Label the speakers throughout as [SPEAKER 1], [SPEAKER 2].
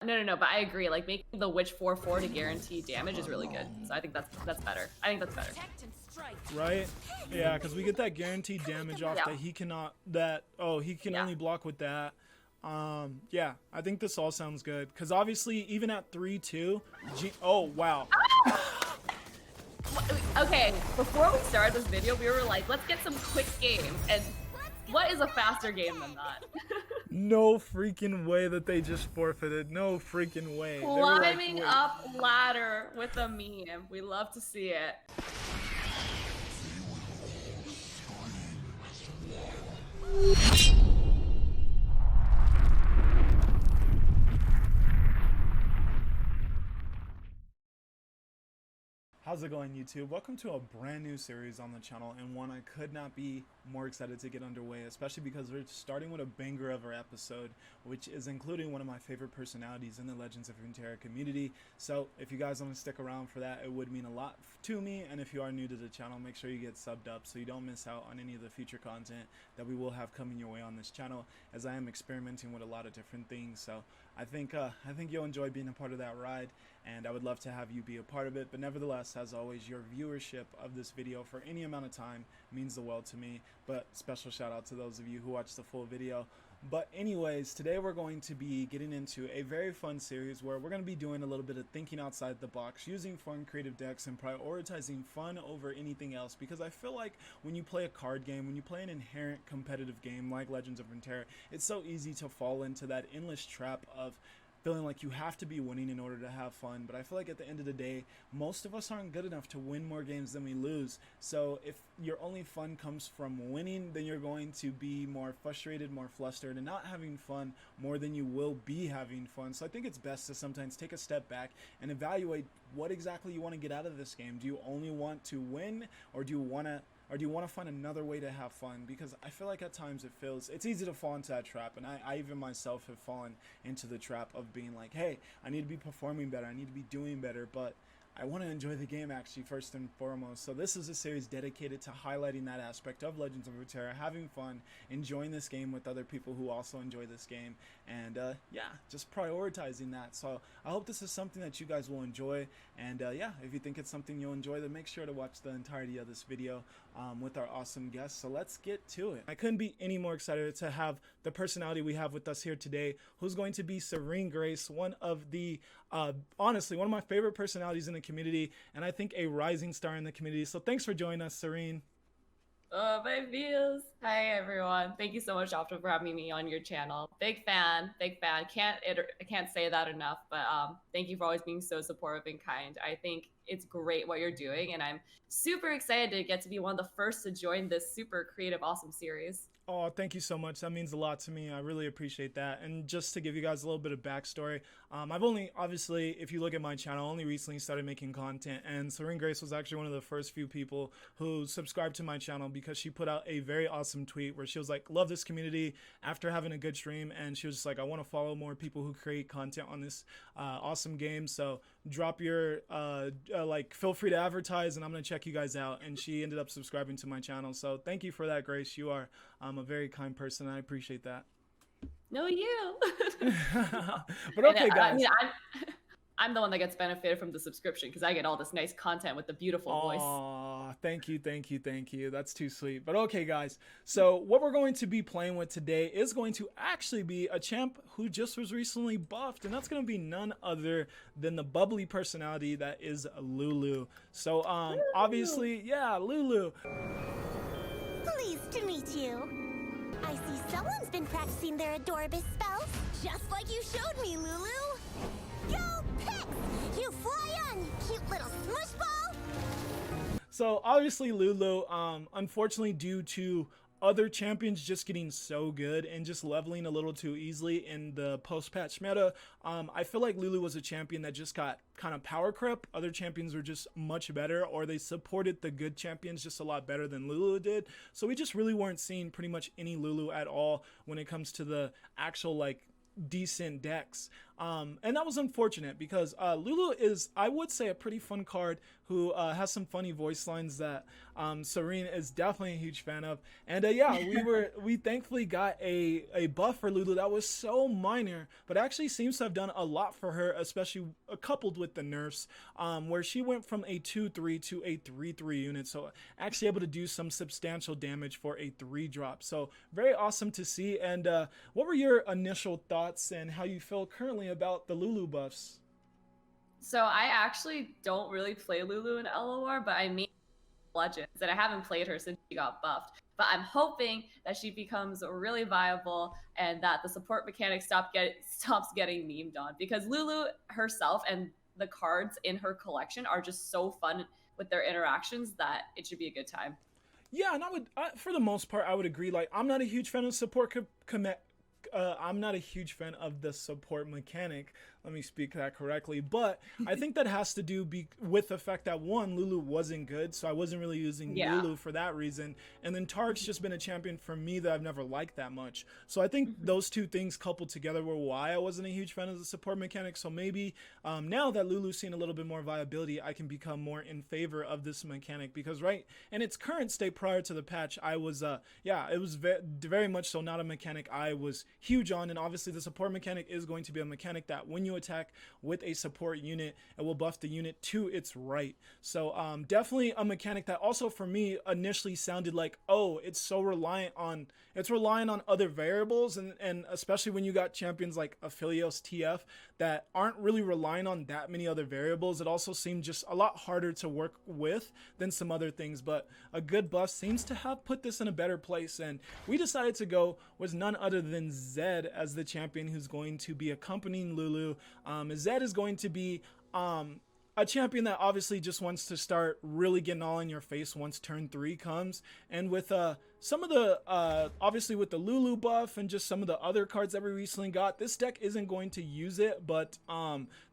[SPEAKER 1] No, but I agree. Like making the witch 4/4 to guarantee damage is really good. So I think that's better. I think that's better.
[SPEAKER 2] Right? Yeah, because we get that guaranteed damage off
[SPEAKER 1] Yeah.
[SPEAKER 2] that he cannot. He can
[SPEAKER 1] Yeah.
[SPEAKER 2] only block with that. Yeah, I think this all sounds good. Because obviously, even at 3-2, oh wow.
[SPEAKER 1] Okay, before we started this video, we were like, let's get some quick games. And what is a faster game than that?
[SPEAKER 2] No freaking way that they just forfeited. No freaking way.
[SPEAKER 1] Climbing up ladder with a meme. We love to see it.
[SPEAKER 2] How's it going, YouTube? Welcome to a brand new series on the channel, and one I could not be more excited to get underway, especially because we're starting with a banger of our episode, which is including one of my favorite personalities in the Legends of Runeterra community. So if you guys want to stick around for that, it would mean a lot to me, and if you are new to the channel, make sure you get subbed up so you don't miss out on any of the future content that we will have coming your way on this channel, as I am experimenting with a lot of different things. So I think you'll enjoy being a part of that ride, and I would love to have you be a part of it. But nevertheless, as always, your viewership of this video for any amount of time means the world to me. But special shout out to those of you who watched the full video. But anyways, today we're going to be getting into a very fun series where we're going to be doing a little bit of thinking outside the box, using fun creative decks and prioritizing fun over anything else, because I feel like when you play a card game, when you play an inherent competitive game like Legends of Runeterra, it's so easy to fall into that endless trap of feeling like you have to be winning in order to have fun. But I feel like at the end of the day, most of us aren't good enough to win more games than we lose. So if your only fun comes from winning, then you're going to be more frustrated, more flustered, and not having fun more than you will be having fun. So I think it's best to sometimes take a step back and evaluate what exactly you want to get out of this game. Do you only want to win, or do you want to find another way to have fun? Because I feel like at times it's easy to fall into that trap, and I even myself have fallen into the trap of being like, hey, I need to be performing better, I need to be doing better, but I want to enjoy the game actually first and foremost. So this is a series dedicated to highlighting that aspect of Legends of Runeterra, having fun, enjoying this game with other people who also enjoy this game, and yeah, just prioritizing that. So I hope this is something that you guys will enjoy, and yeah, if you think it's something you'll enjoy, then make sure to watch the entirety of this video with our awesome guests. So let's get to it. I couldn't be any more excited to have the personality we have with us here today, who's going to be Serene Grace, one of the honestly one of my favorite personalities in the community, and I think a rising star in the community. So thanks for joining us, Serene.
[SPEAKER 1] Oh, my views. Hi, everyone. Thank you so much, Optima, for having me on your channel. Big fan, big fan. I can't say that enough, but thank you for always being so supportive and kind. I think it's great what you're doing, and I'm super excited to get to be one of the first to join this super creative, awesome series.
[SPEAKER 2] Oh, thank you so much. That means a lot to me. I really appreciate that. And just to give you guys a little bit of backstory, I've only, obviously, if you look at my channel, only recently started making content, and Serene Grace was actually one of the first few people who subscribed to my channel because she put out a very awesome tweet where she was like, love this community after having a good stream, and she was just like, I want to follow more people who create content on this awesome game, so drop your, feel free to advertise, and I'm going to check you guys out. And she ended up subscribing to my channel, so thank you for that, Grace. You are a very kind person, and I appreciate that.
[SPEAKER 1] No, you.
[SPEAKER 2] But okay, guys.
[SPEAKER 1] I mean, I'm the one that gets benefited from the subscription because I get all this nice content with the beautiful voice.
[SPEAKER 2] Aw, thank you. That's too sweet. But okay, guys. So what we're going to be playing with today is going to actually be a champ who just was recently buffed, and that's going to be none other than the bubbly personality that is Lulu. So obviously, yeah, Lulu.
[SPEAKER 3] Pleased to meet you. I see someone's been practicing their Adorabus spells, just like you showed me, Lulu. Go Pix! You fly on, you cute little smush ball!
[SPEAKER 2] So obviously Lulu, unfortunately due to other champions just getting so good and just leveling a little too easily in the post-patch meta, I feel like Lulu was a champion that just got kind of power creep. Other champions were just much better, or they supported the good champions just a lot better than Lulu did. So we just really weren't seeing pretty much any Lulu at all when it comes to the actual like decent decks. And that was unfortunate because Lulu is, I would say, a pretty fun card who has some funny voice lines that Serene is definitely a huge fan of. And yeah, we thankfully got a buff for Lulu that was so minor, but actually seems to have done a lot for her, especially coupled with the nerfs, where she went from a 2-3 to a 3-3 unit, so actually able to do some substantial damage for a 3 drop. So very awesome to see. And what were your initial thoughts and how you feel currently about the Lulu buffs?
[SPEAKER 1] So I actually don't really play Lulu in LOR, but I mean Legends, and I haven't played her since she got buffed. But I'm hoping that she becomes really viable and that the support mechanic stops getting memed on, because Lulu herself and the cards in her collection are just so fun with their interactions that it should be a good time.
[SPEAKER 2] Yeah, and for the most part, I would agree. Like, I'm not a huge fan of support I'm not a huge fan of the support mechanic. Let me speak that correctly. But I think that has to do with the fact that, one, Lulu wasn't good, so I wasn't really using Lulu for that reason. And then Tark's just been a champion for me that I've never liked that much. So I think those two things coupled together were why I wasn't a huge fan of the support mechanic. So maybe now that Lulu's seen a little bit more viability, I can become more in favor of this mechanic. Because right in its current state prior to the patch, I was, it was very much so not a mechanic I was huge on. And obviously the support mechanic is going to be a mechanic that when you attack with a support unit, it will buff the unit to its right. So definitely a mechanic that also for me initially sounded like, oh, it's reliant on other variables, and especially when you got champions like Aphelios TF that aren't really relying on that many other variables, it also seemed just a lot harder to work with than some other things. But a good buff seems to have put this in a better place, and we decided to go with none other than Zed as the champion who's going to be accompanying Lulu. Zed is going to be a champion that obviously just wants to start really getting all in your face once turn 3 comes. And with some of the obviously with the Lulu buff and just some of the other cards that we recently got, this deck isn't going to use it, but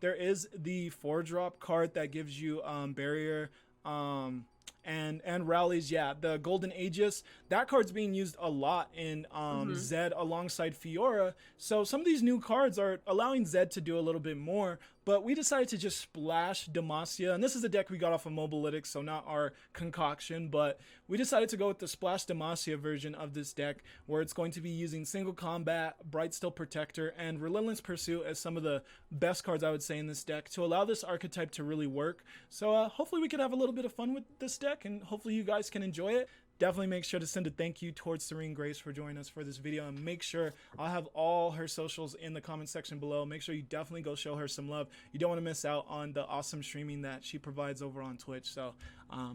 [SPEAKER 2] there is the 4-drop card that gives you barrier and rallies. Yeah, the Golden Aegis, that card's being used a lot in Zed alongside Fiora. So some of these new cards are allowing Zed to do a little bit more, but we decided to just splash Demacia, and this is a deck we got off of Mobilytics, so not our concoction, but we decided to go with the Splash Demacia version of this deck, where it's going to be using Single Combat, Bright Steel Protector, and Relentless Pursuit as some of the best cards I would say in this deck to allow this archetype to really work. So hopefully we could have a little bit of fun with this deck, and hopefully you guys can enjoy it. Definitely make sure to send a thank you towards Serene Grace for joining us for this video, and make sure I'll have all her socials in the comment section below. Make sure you definitely go show her some love. You don't want to miss out on the awesome streaming that she provides over on Twitch. So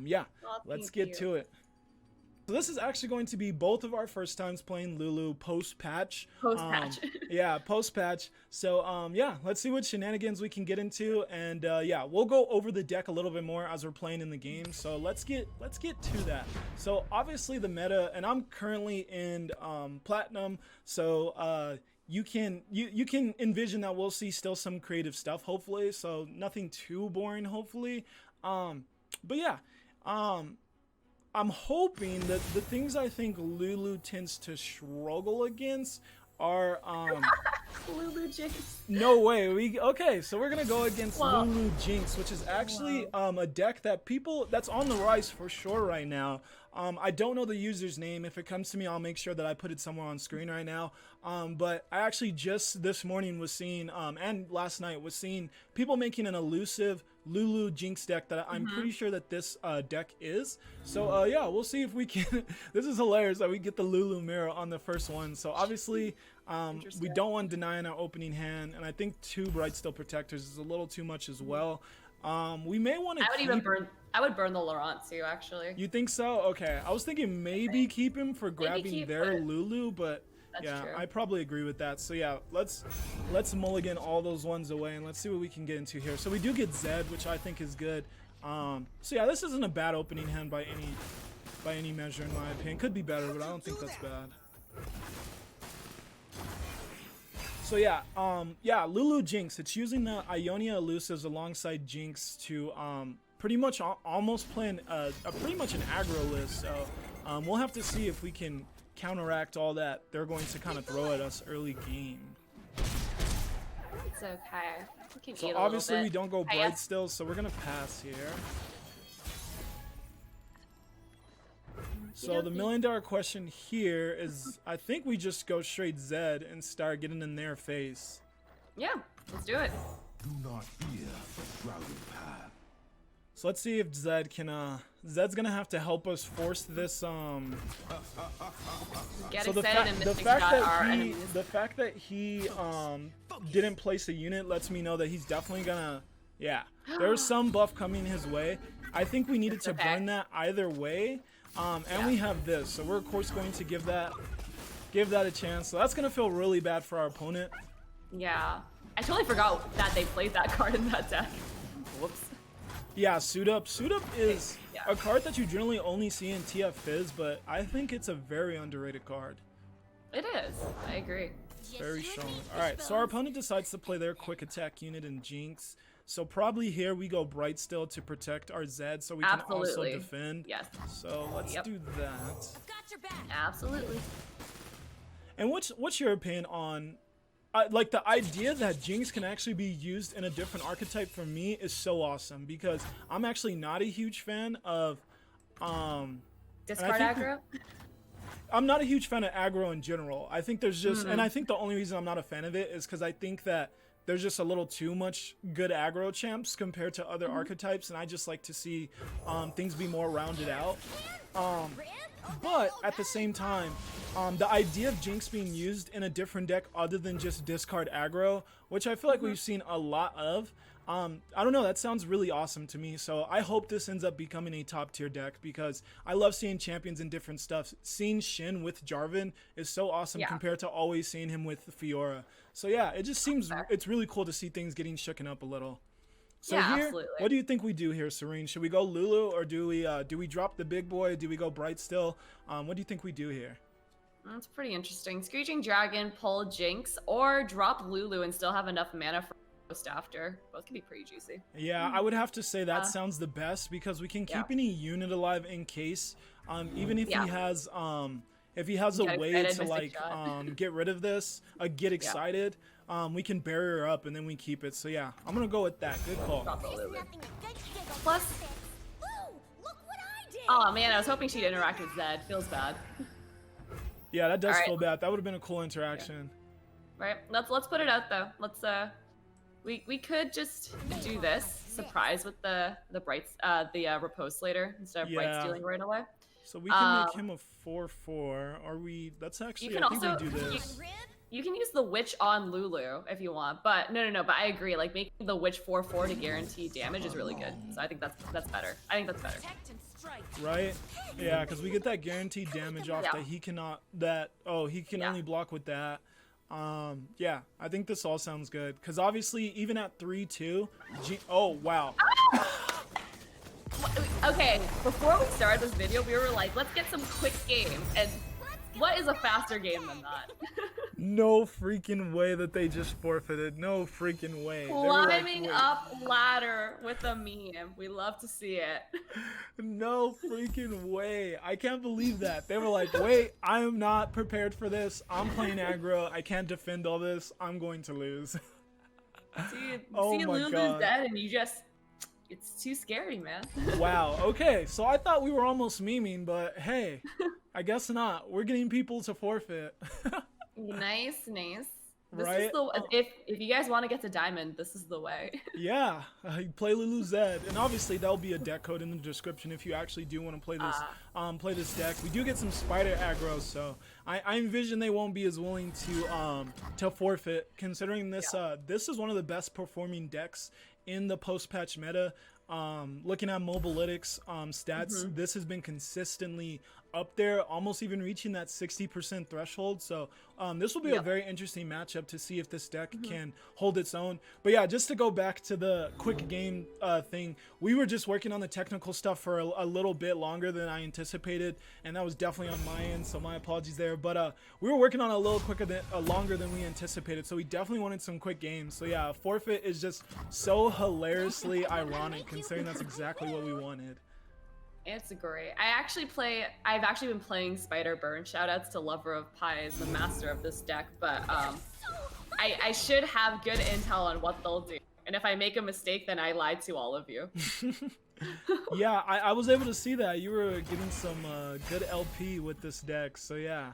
[SPEAKER 2] yeah, let's get to it. So this is actually going to be both of our first times playing Lulu post-patch. Yeah, post-patch. So yeah, let's see what shenanigans we can get into, and yeah, we'll go over the deck a little bit more as we're playing in the game. So let's get to that. So obviously the meta, and I'm currently in Platinum, so you can envision that we'll see still some creative stuff, hopefully. So nothing too boring, hopefully. But yeah, I'm hoping that the things I think Lulu tends to struggle against are
[SPEAKER 1] Lulu Jinx.
[SPEAKER 2] No way. Okay, so we're gonna go against Lulu Jinx, which is actually a deck that's on the rise for sure right now. I don't know the user's name. If it comes to me, I'll make sure that I put it somewhere on screen right now. But I actually just this morning was seeing, and last night was seeing people making an elusive Lulu Jinx deck that I'm pretty sure that this deck is. So yeah, we'll see if we can. This is hilarious that we get the Lulu mirror on the first one. So obviously we don't want to deny in our opening hand, and I think 2 Bright Steel Protectors is a little too much as well. We may want to
[SPEAKER 1] I would burn the Laurent too, actually.
[SPEAKER 2] You think so? Okay, I was thinking maybe keep him for grabbing their Lulu, but yeah, I probably agree with that. So yeah, let's mulligan all those ones away, and let's see what we can get into here. So we do get Zed, which I think is good. So yeah, this isn't a bad opening hand by any measure in my opinion. Could be better, but I don't think that's bad. So yeah, yeah, Lulu Jinx. It's using the Ionia elusives alongside Jinx to pretty much almost playing pretty much an aggro list. So we'll have to see if we can counteract all that they're going to kind of throw at us early game.
[SPEAKER 1] It's okay. We can
[SPEAKER 2] So
[SPEAKER 1] eat a
[SPEAKER 2] obviously
[SPEAKER 1] little
[SPEAKER 2] we
[SPEAKER 1] bit.
[SPEAKER 2] don't go
[SPEAKER 1] I
[SPEAKER 2] bright
[SPEAKER 1] guess-
[SPEAKER 2] still, so we're gonna pass here. So the $1 million question here is, I think we just go straight Zed and start getting in their face.
[SPEAKER 1] Yeah, let's do it.
[SPEAKER 4] Do not fear the shrouded path.
[SPEAKER 2] So let's see if Zed can, Zed's gonna have to help us force this,
[SPEAKER 1] Get
[SPEAKER 2] so
[SPEAKER 1] excited and missing shot our enemies.
[SPEAKER 2] the fact that he didn't place a unit lets me know that he's definitely gonna, yeah, there's some buff coming his way. I think we needed to burn that either way, and we have this, so we're of course going to give that a chance. So that's gonna feel really bad for our opponent.
[SPEAKER 1] Yeah, I totally forgot that they played that card in that deck. Whoops.
[SPEAKER 2] Yeah, Suit Up. Suit Up is
[SPEAKER 1] Yeah.
[SPEAKER 2] a card that you generally only see in TF Fizz, but I think it's a very underrated card.
[SPEAKER 1] It is. I agree.
[SPEAKER 2] It's very strong. Alright, so our opponent decides to play their quick attack unit in Jinx. So probably here we go Bright Still to protect our Zed so we can also
[SPEAKER 1] Absolutely.
[SPEAKER 2] defend.
[SPEAKER 1] Yes.
[SPEAKER 2] So let's do that.
[SPEAKER 3] Got your back.
[SPEAKER 1] Absolutely.
[SPEAKER 2] And what's your opinion on like the idea that Jinx can actually be used in a different archetype for me is so awesome because I'm actually not a huge fan of
[SPEAKER 1] Discard
[SPEAKER 2] think-
[SPEAKER 1] aggro.
[SPEAKER 2] I'm not a huge fan of aggro in general. I think there's just, and I think the only reason I'm not a fan of it is because I think that there's just a little too much good aggro champs compared to other archetypes, and I just like to see things be more rounded out. But at the same time, the idea of Jinx being used in a different deck other than just discard aggro, which I feel like we've seen a lot of, I don't know, that sounds really awesome to me. So I hope this ends up becoming a top tier deck because I love seeing champions in different stuff. Seeing Shin with Jarvan is so awesome compared to always seeing him with Fiora. So yeah, it just seems, it's really cool to see things getting shooken up a little. So
[SPEAKER 1] Yeah,
[SPEAKER 2] here,
[SPEAKER 1] absolutely.
[SPEAKER 2] what do you think we do here, Serene? Should we go Lulu or do we drop the big boy? Do we go Bright Still? What do you think we do here?
[SPEAKER 1] That's pretty interesting. Screeching Dragon, pull Jinx, or drop Lulu and still have enough mana for Ghost after. Both can be pretty juicy.
[SPEAKER 2] Yeah, I would have to say that sounds the best because we can keep any unit alive in case, even if he has a
[SPEAKER 1] Get
[SPEAKER 2] way
[SPEAKER 1] excited,
[SPEAKER 2] to
[SPEAKER 1] miss a
[SPEAKER 2] like
[SPEAKER 1] shot.
[SPEAKER 2] get rid of this, get excited, we can bury her up and then we keep it. So yeah, I'm gonna go with that. Good call.
[SPEAKER 1] Drop the Lulu.
[SPEAKER 3] Nothing a good giggle
[SPEAKER 1] Plus-
[SPEAKER 3] can fix. Woo, look what I did.
[SPEAKER 1] Oh man, I was hoping she'd interact with Zed. Feels bad.
[SPEAKER 2] Yeah, that does
[SPEAKER 1] Alright.
[SPEAKER 2] feel bad. That would have been a cool interaction.
[SPEAKER 1] Right? Let's put it out though. Let's we could just do this surprise with the riposte later instead of bright stealing right away.
[SPEAKER 2] So we can make him a 4/4. Are we? That's actually.
[SPEAKER 1] You can
[SPEAKER 2] I think
[SPEAKER 1] also-
[SPEAKER 2] we do this.
[SPEAKER 1] You can use the witch on Lulu if you want, but no. But I agree. Like making the witch 4/4 to guarantee damage is really good. So I think that's better. I think that's better.
[SPEAKER 3] Protect and strike.
[SPEAKER 2] Right? Yeah, because we get that guaranteed damage off
[SPEAKER 1] Yeah.
[SPEAKER 2] that he cannot. He can only block with that. Yeah, I think this all sounds good. Because obviously, even at 3/2, oh wow.
[SPEAKER 1] Okay, before we started this video, we were like, let's get some quick games, and what is a faster game than that?
[SPEAKER 2] No freaking way that they just forfeited. No freaking way. They were like,
[SPEAKER 1] Climbing
[SPEAKER 2] wait.
[SPEAKER 1] up ladder with a meme. We love to see it.
[SPEAKER 2] No freaking way. I can't believe that. They were like, wait, I am not prepared for this. I'm playing aggro. I can't defend all this. I'm going to lose.
[SPEAKER 1] See
[SPEAKER 2] Oh my
[SPEAKER 1] Lulu's
[SPEAKER 2] God.
[SPEAKER 1] dead, and you just, it's too scary, man.
[SPEAKER 2] Wow. Okay. So I thought we were almost memeing, but hey, I guess not. We're getting people to forfeit.
[SPEAKER 1] Nice. This
[SPEAKER 2] Right?
[SPEAKER 1] is the if you guys want to get to diamond, this is the way.
[SPEAKER 2] Yeah. Play Lulu Zed. And obviously there'll be a deck code in the description if you actually do want to play this deck. We do get some spider aggro, so I envision they won't be as willing to forfeit considering this this is one of the best performing decks in the post-patch meta. Looking at Mobilytics stats, this has been consistently up there, almost even reaching that 60% threshold. So this will be a very interesting matchup to see if this deck can hold its own. But yeah, just to go back to the quick game thing, we were just working on the technical stuff for a little bit longer than I anticipated, and that was definitely on my end, so my apologies there. But we were working on a little longer than we anticipated, so we definitely wanted some quick games. So yeah, forfeit is just so hilariously ironic considering that's exactly what we wanted.
[SPEAKER 1] It's great. I've actually been playing Spider Burn. Shoutouts to Lover of Pies, the master of this deck. But I should have good intel on what they'll do. And if I make a mistake, then I lied to all of you.
[SPEAKER 2] Yeah, I was able to see that. You were getting some good LP with this deck. So yeah,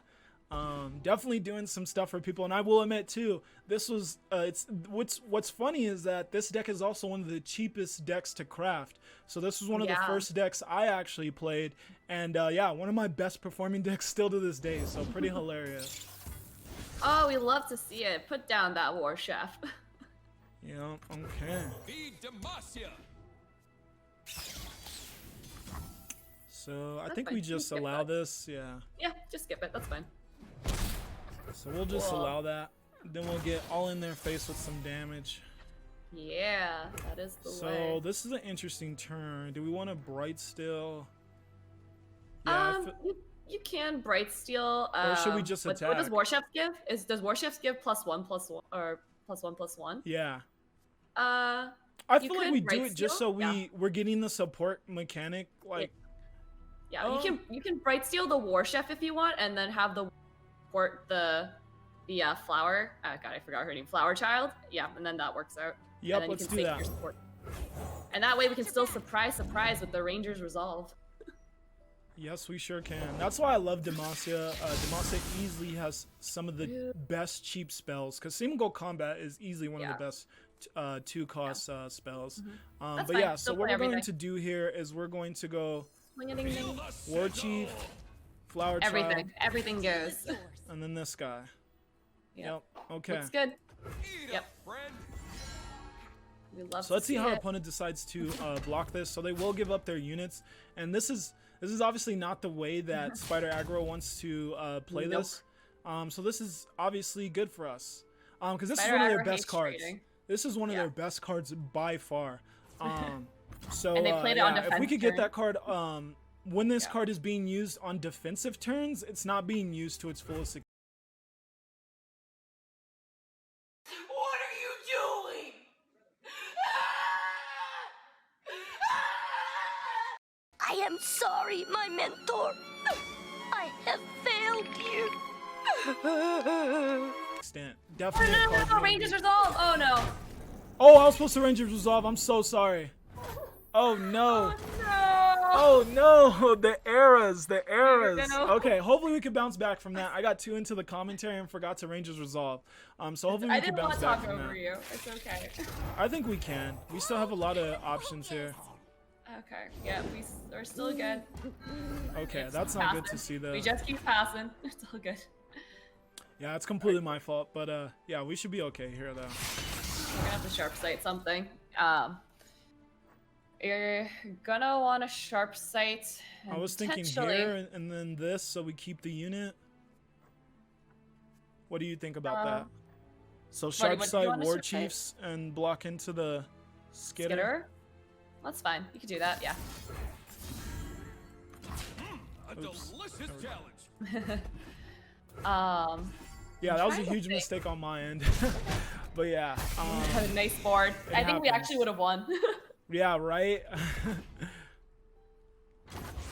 [SPEAKER 2] definitely doing some stuff for people. And I will admit too, this was what's funny is that this deck is also one of the cheapest decks to craft. So this was one of the first decks I actually played. And yeah, one of my best performing decks still to this day. So pretty hilarious.
[SPEAKER 1] Oh, we love to see it. Put down that war chef.
[SPEAKER 2] Yeah, okay. So I think we just allow this, yeah.
[SPEAKER 1] Yeah, just skip it. That's fine.
[SPEAKER 2] So we'll just allow that. Then we'll get all in their face with some damage.
[SPEAKER 1] Yeah, that is the way.
[SPEAKER 2] So this is an interesting turn. Do we want to bright still? Yeah,
[SPEAKER 1] you can bright steal.
[SPEAKER 2] or should we just attack?
[SPEAKER 1] What does war chef give? Does war chef give +1/+1 or +1/+1?
[SPEAKER 2] Yeah.
[SPEAKER 1] I
[SPEAKER 2] feel like we do it just so we're getting the support mechanic like.
[SPEAKER 1] Yeah, you can bright steal the war chef if you want, and then have the support the flower. God, I forgot her name. Flower child. Yeah, and then that works out.
[SPEAKER 2] Yep,
[SPEAKER 1] and then
[SPEAKER 2] let's
[SPEAKER 1] you can
[SPEAKER 2] do
[SPEAKER 1] save
[SPEAKER 2] that.
[SPEAKER 1] your support. And that way we can still surprise with the Rangers resolve.
[SPEAKER 2] Yes, we sure can. That's why I love Demacia. Demacia easily has some of the best cheap spells, because Single Goal Combat is easily one of the best 2-cost spells. But
[SPEAKER 1] fine.
[SPEAKER 2] yeah, so
[SPEAKER 1] Still
[SPEAKER 2] what
[SPEAKER 1] play
[SPEAKER 2] we're going
[SPEAKER 1] everything.
[SPEAKER 2] to do here is we're going to go
[SPEAKER 1] Ling-a-ding-ding.
[SPEAKER 2] War Chief, Flower Child,
[SPEAKER 1] Everything goes.
[SPEAKER 2] and then this guy. Yep. Okay.
[SPEAKER 1] Looks good. Yep. We love
[SPEAKER 2] So let's
[SPEAKER 1] to
[SPEAKER 2] see how our
[SPEAKER 1] it.
[SPEAKER 2] opponent decides to block this. So they will give up their units, and this is obviously not the way that Spider Aggro wants to play this. So this is obviously good for us, because this is one of their best cards. This is one of their best cards by far. So
[SPEAKER 1] And they played it on
[SPEAKER 2] if we
[SPEAKER 1] defense
[SPEAKER 2] could get
[SPEAKER 1] turn.
[SPEAKER 2] that card, when this card is being used on defensive turns, it's not being used to its fullest extent.
[SPEAKER 5] What are you doing?
[SPEAKER 3] I am sorry, my mentor. I have failed you.
[SPEAKER 2] Definitely. a card
[SPEAKER 1] No,
[SPEAKER 2] being
[SPEAKER 1] Rangers
[SPEAKER 2] used.
[SPEAKER 1] resolve. Oh no.
[SPEAKER 2] Oh, I was supposed to Rangers resolve. I'm so sorry. Oh no. Oh no, the eras. Okay, hopefully we can bounce back from that. I got too into the commentary and forgot to Rangers resolve. So hopefully we can
[SPEAKER 1] I didn't want
[SPEAKER 2] bounce
[SPEAKER 1] to
[SPEAKER 2] back
[SPEAKER 1] talk
[SPEAKER 2] from
[SPEAKER 1] over
[SPEAKER 2] that.
[SPEAKER 1] you. It's okay.
[SPEAKER 2] I think we can. We still have a lot of options here.
[SPEAKER 1] Okay. Yeah, we're still good.
[SPEAKER 2] Okay,
[SPEAKER 1] It's
[SPEAKER 2] that's not good to
[SPEAKER 1] passing.
[SPEAKER 2] see though.
[SPEAKER 1] We just keep passing. It's all good.
[SPEAKER 2] Yeah, it's completely my fault, but yeah, we should be okay here though.
[SPEAKER 1] We're gonna have to sharp sight something. You're gonna want to sharp sight.
[SPEAKER 2] I was thinking here and then this, so we keep the unit. What do you think about that? So sharp
[SPEAKER 1] what do you
[SPEAKER 2] sight
[SPEAKER 1] want to
[SPEAKER 2] War
[SPEAKER 1] sharp sight?
[SPEAKER 2] Chiefs and block into the Skitter.
[SPEAKER 1] Skitter? That's fine. You can do that. Yeah.
[SPEAKER 5] A delicious challenge.
[SPEAKER 2] Yeah, that was a
[SPEAKER 1] trying to
[SPEAKER 2] huge
[SPEAKER 1] think.
[SPEAKER 2] mistake on my end. But yeah,
[SPEAKER 1] Nice board. I think we
[SPEAKER 2] happens.
[SPEAKER 1] actually would have won.
[SPEAKER 2] yeah, right.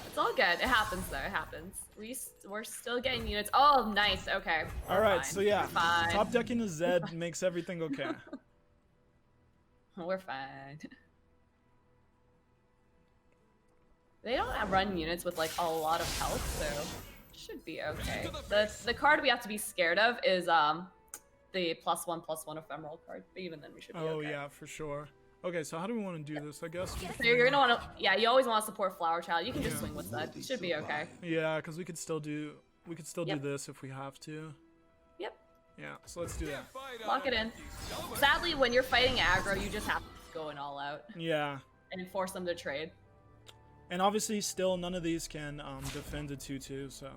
[SPEAKER 1] It's all good. It happens though. It happens. We're still getting units. Oh, nice. Okay.
[SPEAKER 2] All right, so yeah,
[SPEAKER 1] We're fine.
[SPEAKER 2] top decking a Zed makes everything okay.
[SPEAKER 1] We're fine. They don't run units with like a lot of health, so should be okay. The card we have to be scared of is the +1/+1 ephemeral card. But even then, we should be okay.
[SPEAKER 2] Oh yeah, for sure. Okay, so how do we want to do this? I guess.
[SPEAKER 1] So you're gonna want to, yeah. You always want to support Flower Child. You can just swing with that. Should be okay.
[SPEAKER 2] Yeah, because we could still do do this if we have to.
[SPEAKER 1] Yep.
[SPEAKER 2] Yeah, so let's do that.
[SPEAKER 1] Lock it in. Sadly, when you're fighting aggro, you just have to go in all out
[SPEAKER 2] Yeah,
[SPEAKER 1] and force them to trade.
[SPEAKER 2] and obviously, still none of these can defend a 2/2. So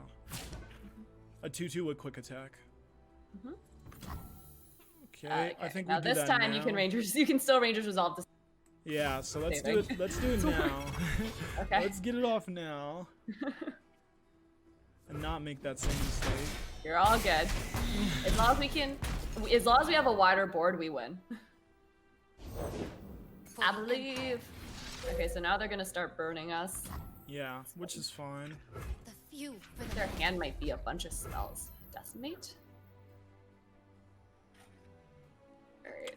[SPEAKER 2] a 2/2 with quick attack. Okay, I think we
[SPEAKER 1] now
[SPEAKER 2] do
[SPEAKER 1] this
[SPEAKER 2] that
[SPEAKER 1] time
[SPEAKER 2] now.
[SPEAKER 1] you can Rangers. You can still Rangers resolve this.
[SPEAKER 2] Yeah, so let's do
[SPEAKER 1] Saving.
[SPEAKER 2] it. Let's do it now.
[SPEAKER 1] Okay.
[SPEAKER 2] Let's get it off now. And not make that same mistake.
[SPEAKER 1] You're all good. As long as we can, as long as we have a wider board, we win. I believe. Okay, so now they're gonna start burning us.
[SPEAKER 2] Yeah, which is fine.
[SPEAKER 3] The few for the
[SPEAKER 1] Their hand might be a bunch of spells. Decimate?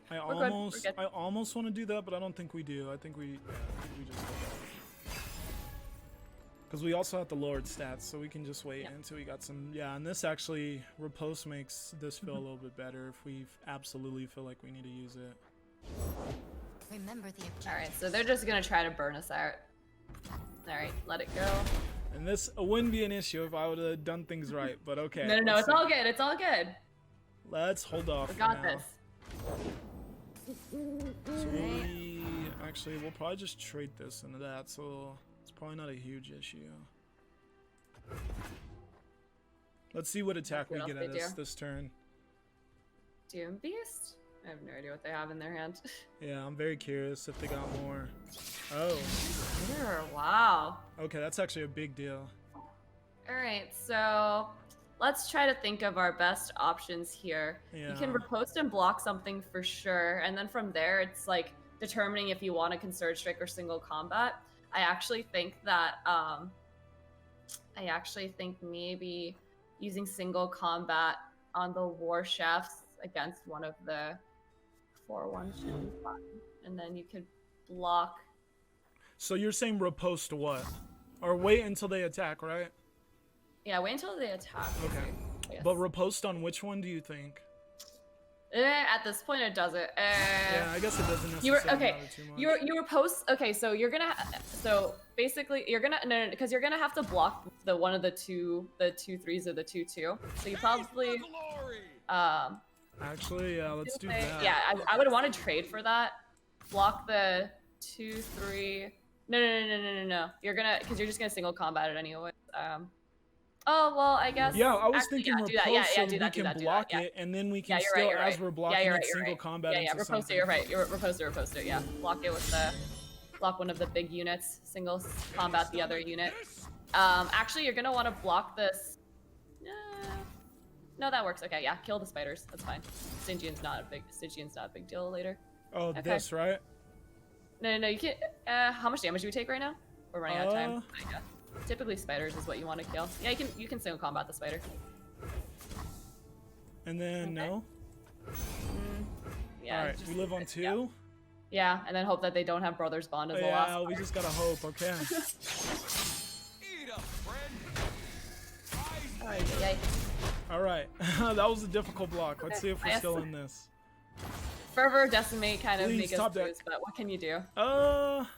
[SPEAKER 1] great.
[SPEAKER 2] I
[SPEAKER 1] We're good, we're good.
[SPEAKER 2] almost want to do that, but I don't think we do. I think we just do that. Because we also have the lowered stats, so we can just wait until we got some. Yeah, and this actually, riposte makes this feel a little bit better if we absolutely feel like we need to use it.
[SPEAKER 3] Remember the objective.
[SPEAKER 1] Alright, so they're just gonna try to burn us out. Alright, let it go.
[SPEAKER 2] And this wouldn't be an issue if I would have done things right, but okay.
[SPEAKER 1] No, it's all good, it's all good.
[SPEAKER 2] Let's hold off
[SPEAKER 1] We
[SPEAKER 2] for
[SPEAKER 1] got
[SPEAKER 2] now.
[SPEAKER 1] this.
[SPEAKER 2] So actually, we'll probably just trade this into that, so it's probably not a huge issue. Let's see what attack we
[SPEAKER 1] What
[SPEAKER 2] get
[SPEAKER 1] else
[SPEAKER 2] at
[SPEAKER 1] they
[SPEAKER 2] us
[SPEAKER 1] do?
[SPEAKER 2] this turn.
[SPEAKER 1] Doom Beast? I have no idea what they have in their hand.
[SPEAKER 2] Yeah, I'm very curious if they got more. Oh,
[SPEAKER 1] Sure, wow.
[SPEAKER 2] okay, that's actually a big deal.
[SPEAKER 1] Alright, so let's try to think of our best options here. You can
[SPEAKER 2] Yeah.
[SPEAKER 1] riposte and block something for sure, and then from there it's like determining if you want a concerted strike or single combat. I actually think that maybe using single combat on the war chefs against one of the 4-1 should be fun. And then you could block.
[SPEAKER 2] So you're saying riposte what? Or wait until they attack, right?
[SPEAKER 1] Yeah, wait until they attack.
[SPEAKER 2] Okay.
[SPEAKER 1] Yes.
[SPEAKER 2] But riposte on which one do you think?
[SPEAKER 1] At this point, it doesn't.
[SPEAKER 2] Yeah, I guess it doesn't
[SPEAKER 1] You were
[SPEAKER 2] necessarily
[SPEAKER 1] okay.
[SPEAKER 2] matter too much.
[SPEAKER 1] You were post. Okay, so you're gonna. So basically, you're gonna because you're gonna have to block the one of the two 3s or the 2-2. So you probably
[SPEAKER 2] Actually, yeah, let's do that.
[SPEAKER 1] Yeah, I would want to trade for that. Block the 2-3. No. You're gonna because you're just gonna single combat it anyway. Oh well, I guess.
[SPEAKER 2] Yeah, I was
[SPEAKER 1] actually,
[SPEAKER 2] thinking
[SPEAKER 1] yeah,
[SPEAKER 2] riposte
[SPEAKER 1] do that. Yeah,
[SPEAKER 2] so
[SPEAKER 1] do
[SPEAKER 2] we
[SPEAKER 1] that, do
[SPEAKER 2] can
[SPEAKER 1] that, do
[SPEAKER 2] block
[SPEAKER 1] that, yeah.
[SPEAKER 2] it, and then we can
[SPEAKER 1] Yeah, you're
[SPEAKER 2] still,
[SPEAKER 1] right, you're
[SPEAKER 2] as
[SPEAKER 1] right.
[SPEAKER 2] we're blocking
[SPEAKER 1] Yeah, you're right,
[SPEAKER 2] it,
[SPEAKER 1] you're
[SPEAKER 2] single
[SPEAKER 1] right.
[SPEAKER 2] combat
[SPEAKER 1] Yeah,
[SPEAKER 2] into
[SPEAKER 1] riposte
[SPEAKER 2] something.
[SPEAKER 1] it, you're right. You're riposte it, yeah. Block it with the block one of the big units, single combat the other unit. Actually you're gonna want to block this. No, that works. Okay, yeah, kill the spiders. That's fine. Stygian's not a big deal later.
[SPEAKER 2] Oh,
[SPEAKER 1] Okay.
[SPEAKER 2] this, right?
[SPEAKER 1] No, you can't. How much damage do we take right now? We're running out of time. Yeah. Typically, spiders is what you want to kill. Yeah, you can single combat the spider.
[SPEAKER 2] And then, no?
[SPEAKER 1] Yeah.
[SPEAKER 2] Alright, we live on 2?
[SPEAKER 1] Yeah, and then hope that they don't have Brothers Bond as the last.
[SPEAKER 2] Yeah, we just gotta hope, okay.
[SPEAKER 5] Eat up, friend.
[SPEAKER 1] Alright,
[SPEAKER 2] Alright, that was a difficult block. Let's see if we're still in this.
[SPEAKER 1] Fervor, Decimate kind of
[SPEAKER 2] Please,
[SPEAKER 1] make us
[SPEAKER 2] top deck.
[SPEAKER 1] lose, but what can you do?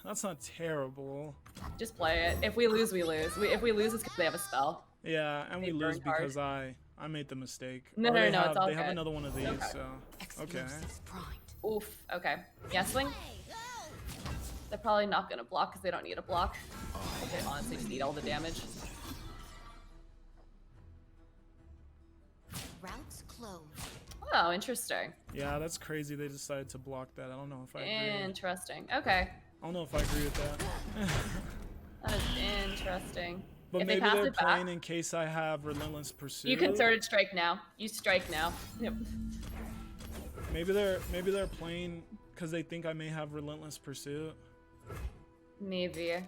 [SPEAKER 2] That's not terrible.
[SPEAKER 1] Just play it. If we lose, we lose. If we lose, it's because they have a spell.
[SPEAKER 2] Yeah, and we
[SPEAKER 1] They
[SPEAKER 2] lose
[SPEAKER 1] burn hard.
[SPEAKER 2] because I made the mistake.
[SPEAKER 1] No,
[SPEAKER 2] Or
[SPEAKER 1] no,
[SPEAKER 2] they
[SPEAKER 1] no,
[SPEAKER 2] have,
[SPEAKER 1] it's all
[SPEAKER 2] They have
[SPEAKER 1] good.
[SPEAKER 2] another one of these,
[SPEAKER 1] Okay.
[SPEAKER 2] so... Okay.
[SPEAKER 3] Explosives primed.
[SPEAKER 1] Oof. Okay. Yeah, swing. They're probably not gonna block because they don't need a block. They honestly just need all the damage.
[SPEAKER 3] Routes closed.
[SPEAKER 1] Oh, interesting.
[SPEAKER 2] Yeah, that's crazy they decided to block that. I don't know if I agree.
[SPEAKER 1] Interesting. Okay.
[SPEAKER 2] I don't know if I agree with that.
[SPEAKER 1] That is interesting.
[SPEAKER 2] But
[SPEAKER 1] If they
[SPEAKER 2] maybe
[SPEAKER 1] pass
[SPEAKER 2] they're
[SPEAKER 1] it back,
[SPEAKER 2] playing in case I have Relentless Pursuit.
[SPEAKER 1] you concerted strike now. You strike now. Yep.
[SPEAKER 2] Maybe they're playing because they think I may have Relentless Pursuit.
[SPEAKER 1] Maybe.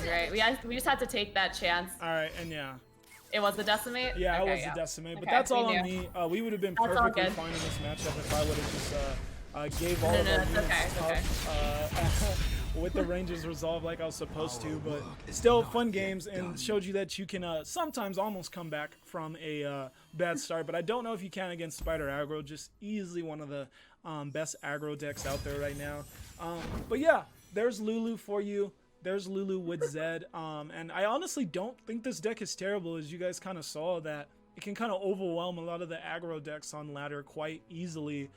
[SPEAKER 1] You're right. We just had to take that chance.
[SPEAKER 2] Alright, and yeah.
[SPEAKER 1] It was the Decimate?
[SPEAKER 2] Yeah,
[SPEAKER 1] Okay,
[SPEAKER 2] it was the Decimate. But
[SPEAKER 1] Okay,
[SPEAKER 2] that's all
[SPEAKER 1] we
[SPEAKER 2] on
[SPEAKER 1] knew.
[SPEAKER 2] me. We would have been
[SPEAKER 1] That's all
[SPEAKER 2] perfectly
[SPEAKER 1] good.
[SPEAKER 2] fine in this matchup if I would have just gave all
[SPEAKER 1] No,
[SPEAKER 2] of
[SPEAKER 1] no,
[SPEAKER 2] our
[SPEAKER 1] that's
[SPEAKER 2] units
[SPEAKER 1] okay,
[SPEAKER 2] tough with the ranges resolved like I was supposed to. But still, fun games, and showed you that you can sometimes almost come back from a bad start. But I don't know if you can against Spider Aggro. Just easily one of the best aggro decks out there right now. But yeah, there's Lulu for you. There's Lulu with Zed, and I honestly don't think this deck is terrible, as you guys kind of saw that it can kind of overwhelm a lot of the aggro decks on ladder quite easily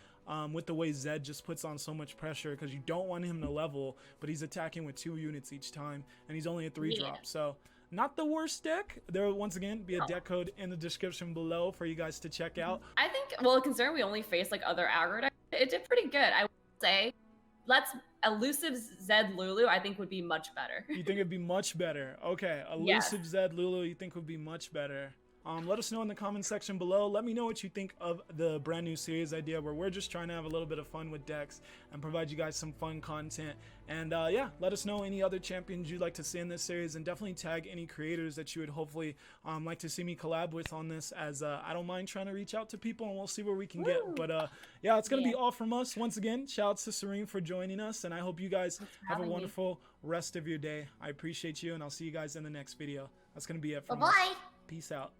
[SPEAKER 2] with the way Zed just puts on so much pressure because you don't want him to level, but he's attacking with 2 units each time, and he's only a 3-drop, so not the worst deck. There will once again be a deck code in the description below for you guys to check out.
[SPEAKER 1] I think, well, considering we only faced like other aggro decks, it did pretty good. I would say, elusive Zed Lulu, I think would be much better.
[SPEAKER 2] You think it'd be much better? Okay,
[SPEAKER 1] Yes.
[SPEAKER 2] elusive Zed Lulu, you think would be much better. Let us know in the comment section below. Let me know what you think of the brand new series idea where we're just trying to have a little bit of fun with decks and provide you guys some fun content. And yeah, let us know any other champions you'd like to see in this series, and definitely tag any creators that you would hopefully like to see me collab with on this, as I don't mind trying to reach out to people, and we'll see where we can get. But yeah, it's gonna be all from us. Once again, shout out to Serene for joining us, and I hope you guys have a wonderful rest of your day. I appreciate you, and I'll see you guys in the next video. That's gonna be it from us.
[SPEAKER 3] Bye-bye.
[SPEAKER 2] Peace out.